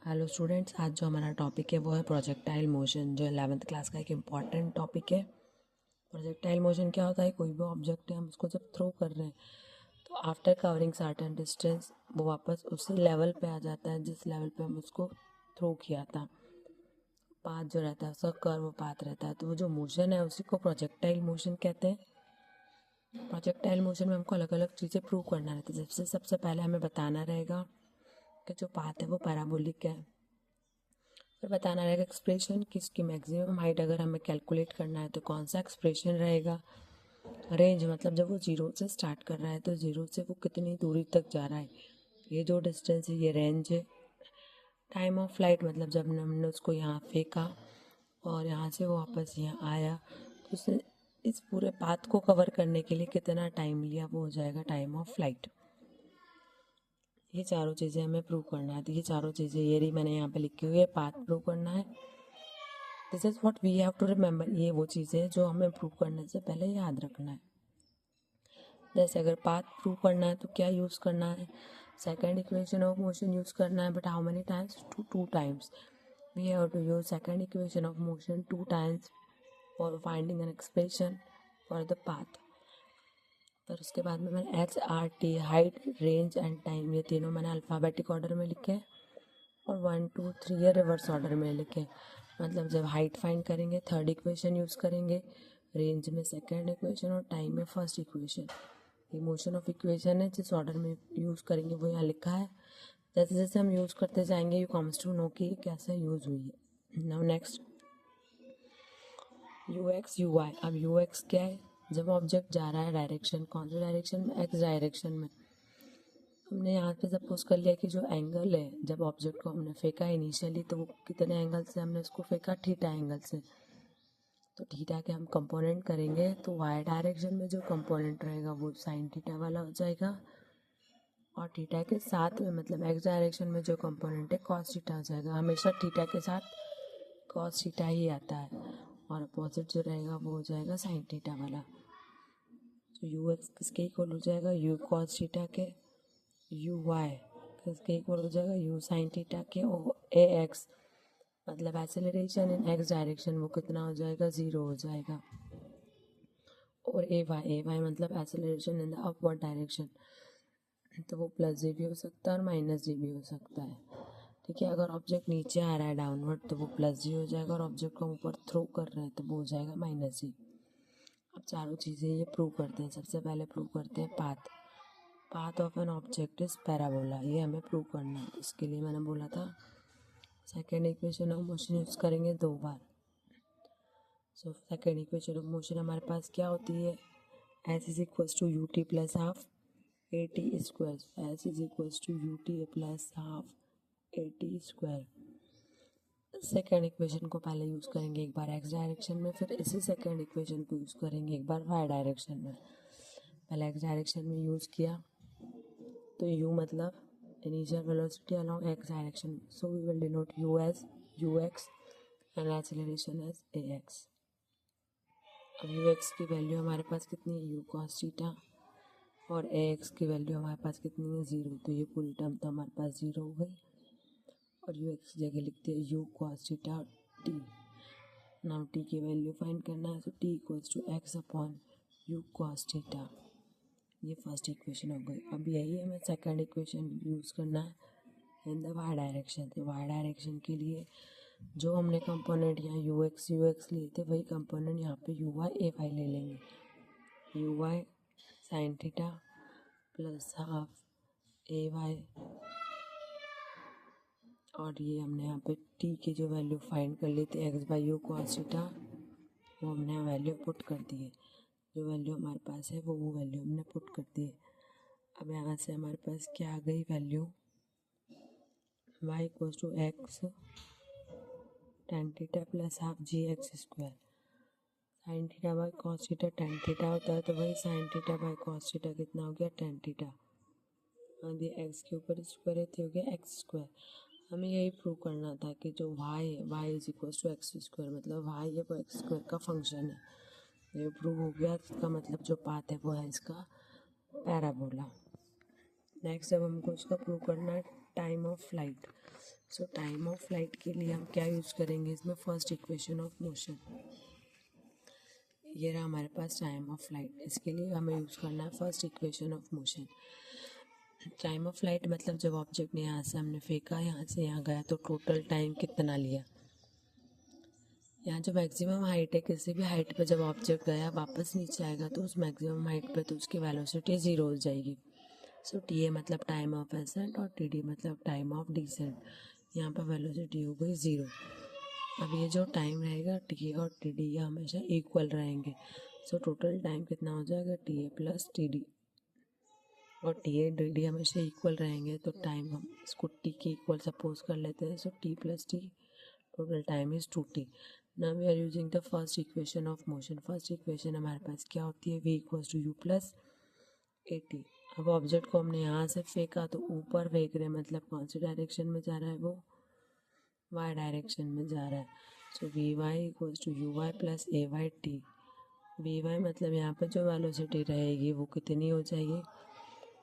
Hello students, आज जो हमारा टॉपिक है वो है प्रोजेक्टाइल मोशन, जो 11th क्लास का एक इम्पॉर्टेंट टॉपिक है। प्रोजेक्टाइल मोशन क्या होता है? कोई भी ऑब्जेक्ट है, हम उसको जब थ्रो कर रहे हैं तो आफ्टर कवरिंग सर्टेन डिस्टेंस वो वापस उसी लेवल पे आ जाता है जिस लेवल पे हम उसको थ्रो किया था। पाथ जो रहता है उसका कर्व पाथ रहता है, तो वो जो मोशन है उसी को प्रोजेक्टाइल मोशन कहते हैं। प्रोजेक्टाइल मोशन में हमको अलग अलग चीज़ें प्रूव करना रहता है। जैसे सबसे पहले हमें बताना रहेगा कि जो पाथ है वो पैराबोलिक है। फिर बताना रहेगा एक्सप्रेशन कि इसकी मैक्सिमम हाइट अगर हमें कैलकुलेट करना है तो कौन सा एक्सप्रेशन रहेगा। रेंज मतलब जब वो जीरो से स्टार्ट कर रहा है तो जीरो से वो कितनी दूरी तक जा रहा है, ये जो डिस्टेंस है ये रेंज है। टाइम ऑफ फ्लाइट मतलब जब हमने उसको यहाँ फेंका और यहाँ से वो वापस यहाँ आया तो उसने इस पूरे पाथ को कवर करने के लिए कितना टाइम लिया, वो हो जाएगा टाइम ऑफ फ्लाइट। ये चारों चीज़ें हमें प्रूव करना है। तो ये चारों चीज़ें ये रही, मैंने यहाँ पे लिखी हुई है। पाथ प्रूव करना है, this is what we have to remember. ये वो चीज़ें हैं जो हमें प्रूव करने से पहले याद रखना है। जैसे अगर पाथ प्रूव करना है तो क्या यूज़ करना है? Second equation of motion use करना है, but how many times? Two times. We have to use second equation of motion 2 times for finding an expression for the path. फिर उसके बाद में मैंने H R T, height, range and time, ये तीनों मैंने अल्फ़ाबेटिक ऑर्डर में लिखे हैं और 1 2 3 ये रिवर्स ऑर्डर में लिखे। मतलब जब हाइट फाइंड करेंगे थर्ड इक्वेशन यूज़ करेंगे, रेंज में सेकंड इक्वेशन और टाइम में फर्स्ट इक्वेशन। ये मोशन ऑफ इक्वेशन है, जिस ऑर्डर में यूज़ करेंगे वो यहाँ लिखा है। जैसे जैसे हम यूज़ करते जाएंगे यू कम्स टू नो कि कैसे यूज़ हुई है। Now next, U X U Y. अब यू एक्स क्या है? जब ऑब्जेक्ट जा रहा है डायरेक्शन, कौन सी डायरेक्शन में? एक्स डायरेक्शन में। हमने यहाँ पे सपोज कर लिया कि जो एंगल है, जब ऑब्जेक्ट को हमने फेंका इनिशियली तो वो कितने एंगल से हमने उसको फेंका? थीटा एंगल से। तो थीटा के हम कंपोनेंट करेंगे तो वाई डायरेक्शन में जो कंपोनेंट रहेगा वो साइन थीटा वाला हो जाएगा, और थीटा के साथ में मतलब एक्स डायरेक्शन में जो कंपोनेंट है कॉस थीटा हो जाएगा। हमेशा थीटा के साथ कॉस थीटा ही आता है, और अपोजिट जो रहेगा वो हो जाएगा साइन थीटा वाला। तो यू एक्स किसके इक्वल हो जाएगा? यू कॉस थीटा के। यू वाई किसके इक्वल हो जाएगा? यू साइन थीटा के। और ए एक्स मतलब एक्सेलरेशन इन एक्स डायरेक्शन वो कितना हो जाएगा? 0 हो जाएगा। और ए वाई मतलब acceleration in the upward direction, तो वो प्लस जी भी हो सकता है और माइनस जी भी हो सकता है। ठीक है, अगर ऑब्जेक्ट नीचे आ रहा है डाउनवर्ड तो वो प्लस जी हो जाएगा, और ऑब्जेक्ट को हम ऊपर थ्रो कर रहे हैं तो वो हो जाएगा माइनस जी। अब चारों चीज़ें ये प्रूव करते हैं। सबसे पहले प्रूव करते हैं path. Path of an object is parabola, ये हमें प्रूव करना है। इसके लिए मैंने बोला था second equation of motion use करेंगे 2 बार। So second equation of motion हमारे पास क्या होती है? S is equals to U T plus half A T square. S is equals to U T plus half A T square. Second equation को पहले use करेंगे एक बार एक्स डायरेक्शन में, फिर इसी सेकेंड इक्वेशन को यूज़ करेंगे एक बार वाई डायरेक्शन में। पहले एक्स डायरेक्शन में यूज़ किया तो u मतलब initial velocity along x direction, so we will denote u as ux and acceleration as ax। अब ux की वैल्यू हमारे पास कितनी है? u cos थीटा, और ax की वैल्यू हमारे पास कितनी है? 0। तो ये पूरी टर्म तो हमारे पास 0 हो गई, और ux की जगह लिखते हैं u cos theta t। Now t की वैल्यू फाइंड करना है, तो t equals to x upon u cos theta. ये फर्स्ट इक्वेशन हो गई। अब यही हमें सेकंड इक्वेशन यूज़ करना है इन द वाई डायरेक्शन। तो वाई डायरेक्शन के लिए जो हमने कंपोनेंट यहाँ यू एक्स लिए थे वही कंपोनेंट यहाँ पे यू वाई ए वाई ले लेंगे। U Y sine theta plus half A Y, और ये हमने यहाँ पे टी की जो वैल्यू फाइंड कर ली थी x by you cos theta, वो हमने वैल्यू पुट कर दी है। जो वैल्यू हमारे पास है वो वैल्यू हमने पुट कर दी है। अब यहाँ से हमारे पास क्या आ गई value? y equals to X tan theta plus half G X square. Sine theta by cos theta tan theta होता है, तो वही sine theta by cos theta कितना हो गया? Tan theta. और ये एक्स के ऊपर स्क्वायर है तो हो गया एक्स स्क्वायर। हमें यही प्रूव करना था कि जो y है y is equals to X square, मतलब y है वो एक्स स्क्वायर का फंक्शन है। ये प्रूव हो गया, इसका मतलब जो पाथ है वो है इसका पैराबोला। नेक्स्ट अब हमको इसका प्रूव करना है time of flight. So time of flight के लिए हम क्या यूज़ करेंगे इसमें, फर्स्ट इक्वेशन ऑफ मोशन। ये रहा हमारे पास टाइम ऑफ फ्लाइट, इसके लिए हमें यूज़ करना है first equation of motion. Time of flight मतलब जब ऑब्जेक्ट ने यहाँ से हमने फेंका, यहाँ से यहाँ गया, तो टोटल टाइम कितना लिया। यहाँ जो मैक्सिमम हाइट है, किसी भी हाइट पे जब ऑब्जेक्ट गया वापस नीचे आएगा तो उस मैक्सिमम हाइट पे तो उसकी वेलोसिटी 0 हो जाएगी। सो टी ए मतलब टाइम ऑफ एसेंट और टी डी मतलब टाइम ऑफ डिसेंट। यहाँ पर वेलोसिटी हो गई 0। अब ये जो टाइम रहेगा टी ए और टी डी ये हमेशा इक्वल रहेंगे। सो टोटल टाइम कितना हो जाएगा, T A plus T D, और टी ए डी डी हमेशा इक्वल रहेंगे तो टाइम हम इसको टी के इक्वल सपोज कर लेते हैं। So T plus T, total time is 2t। Now we are using the first equation of motion. First equation हमारे पास क्या होती है, v equals to U plus A T. अब ऑब्जेक्ट को हमने यहाँ से फेंका तो ऊपर फेंक रहे हैं, मतलब कौन सी डायरेक्शन में जा रहा है, वो y डायरेक्शन में जा रहा है। So V Y equals to U Y plus A Y T. V Y मतलब यहाँ पे जो वेलोसिटी रहेगी वो कितनी हो जाएगी,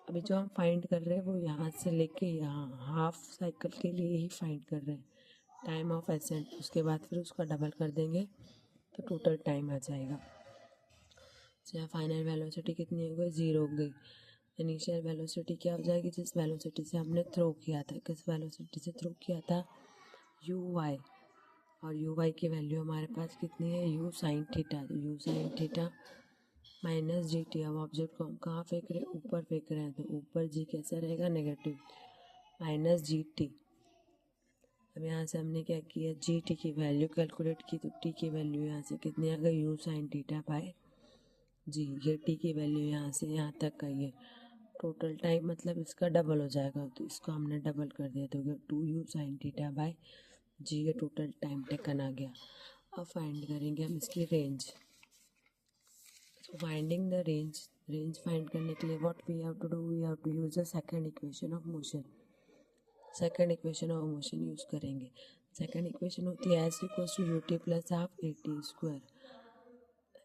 अभी जो हम फाइंड कर रहे हैं वो यहाँ से लेके यहाँ हाफ साइकिल के लिए ही फाइंड कर रहे हैं, टाइम ऑफ एसेंट। उसके बाद फिर उसका डबल कर देंगे तो टोटल टाइम आ जाएगा। तो यहाँ फाइनल वेलोसिटी कितनी हो गई, 0 हो गई। इनिशियल वेलोसिटी क्या हो जाएगी, जिस वेलोसिटी से हमने थ्रो किया था, किस वेलोसिटी से थ्रो किया था, यू वाई, और यू वाई की वैल्यू हमारे पास कितनी है, यू साइन थीटा। तो you sine theta minus G T. अब ऑब्जेक्ट को हम कहाँ फेंक रहे हैं, ऊपर फेंक रहे हैं, तो ऊपर जी कैसा रहेगा, नेगेटिव, माइनस जी टी। अब यहाँ से हमने क्या किया, जी टी की वैल्यू कैलकुलेट की, तो टी की वैल्यू यहाँ से कितनी आ गई, यू साइन थीटा बाय जी। ये टी की वैल्यू यहाँ से यहाँ तक का ये टोटल टाइम मतलब इसका डबल हो जाएगा, तो इसको हमने डबल कर दिया तो 2u साइन थीटा बाय जी। ये टोटल टाइम टेकन आ गया। अब फाइंड करेंगे हम इसकी रेंज। तो फाइंडिंग द रेंज फाइंड करने के लिए what we have to do, we have to use the second equation of motion. Second equation of motion use करेंगे। सेकंड इक्वेशन होती है S equals to U T plus half A T square.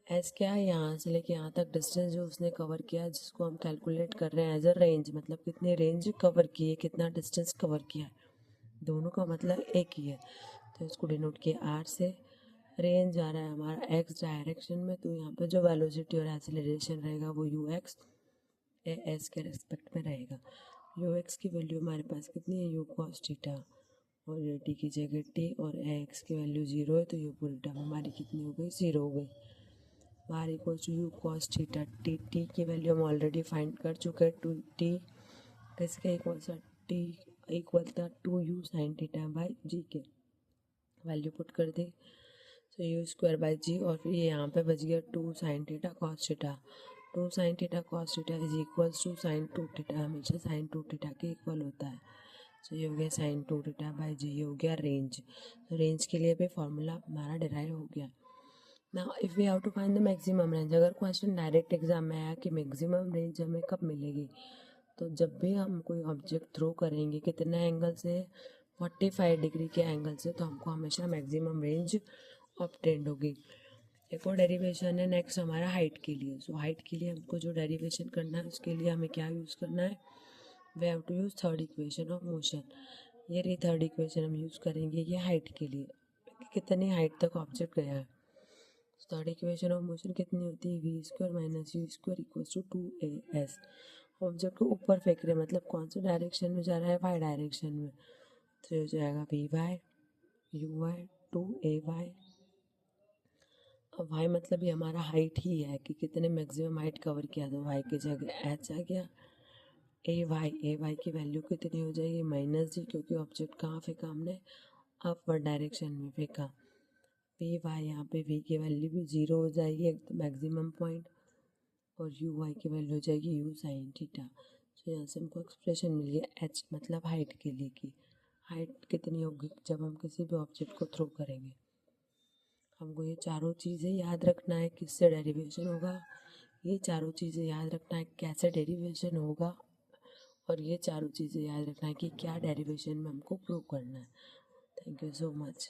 S क्या है, यहाँ से लेके यहाँ तक डिस्टेंस जो उसने कवर किया है, जिसको हम कैलकुलेट कर रहे हैं एज अ रेंज, मतलब कितनी रेंज कवर की है, कितना डिस्टेंस कवर किया है, दोनों का मतलब एक ही है। तो इसको डिनोट किया आर से। रेंज आ रहा है हमारा एक्स डायरेक्शन में, तो यहाँ पे जो वेलोसिटी और एक्सेलरेशन रहेगा वो यू एक्स एस के रेस्पेक्ट में रहेगा। यू एक्स की वैल्यू हमारे पास कितनी है, यू कॉस थीटा, और ये टी की जगह टी, और एक्स की वैल्यू 0 है तो ये पूरी टर्म हमारी कितनी हो गई, 0 हो गई। R equal to U cos theta, T की वैल्यू हम ऑलरेडी फाइंड कर चुके हैं, टू टी किसके इक्वल सा, टी इक्वल था 2u साइन थीटा बाई जी के, वैल्यू पुट कर दी, तो यू स्क्वायर बाई जी, और फिर ये यहाँ पे बच गया 2 sine theta cos theta. 2 sine theta cos theta is equals to sine 2 theta, हमेशा साइन 2 थीटा के इक्वल होता है। सो ये हो गया साइन 2 थीटा बाई जी, ये हो गया रेंज। तो रेंज के लिए भी फॉर्मूला हमारा डिराइव हो गया। Now if we have to find the maximum range, अगर क्वेश्चन डायरेक्ट एग्जाम में आया कि मैक्सिमम रेंज हमें कब मिलेगी, तो जब भी हम कोई ऑब्जेक्ट थ्रो करेंगे कितने एंगल से, 45 डिग्री के एंगल से, तो हमको हमेशा मैक्सिमम रेंज ऑब्टेंड होगी। एक और डेरिवेशन है नेक्स्ट हमारा हाइट के लिए। सो हाइट के लिए हमको जो डेरिवेशन करना है उसके लिए हमें क्या यूज़ करना है, we have to use third equation of motion. ये रही थर्ड इक्वेशन हम यूज़ करेंगे ये हाइट के लिए, कितनी हाइट तक ऑब्जेक्ट गया है। थर्ड इक्वेशन ऑफ मोशन कितनी होती है, V square minus U square equals to 2as। Object को ऊपर फेंक रहे हैं, मतलब कौन से डायरेक्शन में जा रहा है, वाई डायरेक्शन में, तो ये हो जाएगा we why you Y 2ay। अब वाई मतलब ये हमारा हाइट ही है कि कितने मैक्सिमम हाइट कवर किया, तो वाई की जगह एच आ गया। ए वाई की वैल्यू कितनी हो जाएगी, माइनस जी, क्योंकि ऑब्जेक्ट कहाँ फेंका हमने, अपवर्ड डायरेक्शन में फेंका। वी वाई, यहाँ पे वी की वैल्यू भी 0 हो जाएगी एकदम मैक्सिमम पॉइंट, और यू वाई की वैल्यू हो जाएगी यू साइन थीटा। तो यहाँ से हमको एक्सप्रेशन मिल गया एच मतलब हाइट के लिए कि हाइट कितनी होगी जब हम किसी भी ऑब्जेक्ट को थ्रो करेंगे। हमको ये चारों चीज़ें याद रखना है, किससे डेरिवेशन होगा, ये चारों चीज़ें याद रखना है कैसे डेरिवेशन होगा, और ये चारों चीज़ें याद रखना है कि क्या डेरिवेशन में हमको प्रूव करना है। Thank you so much.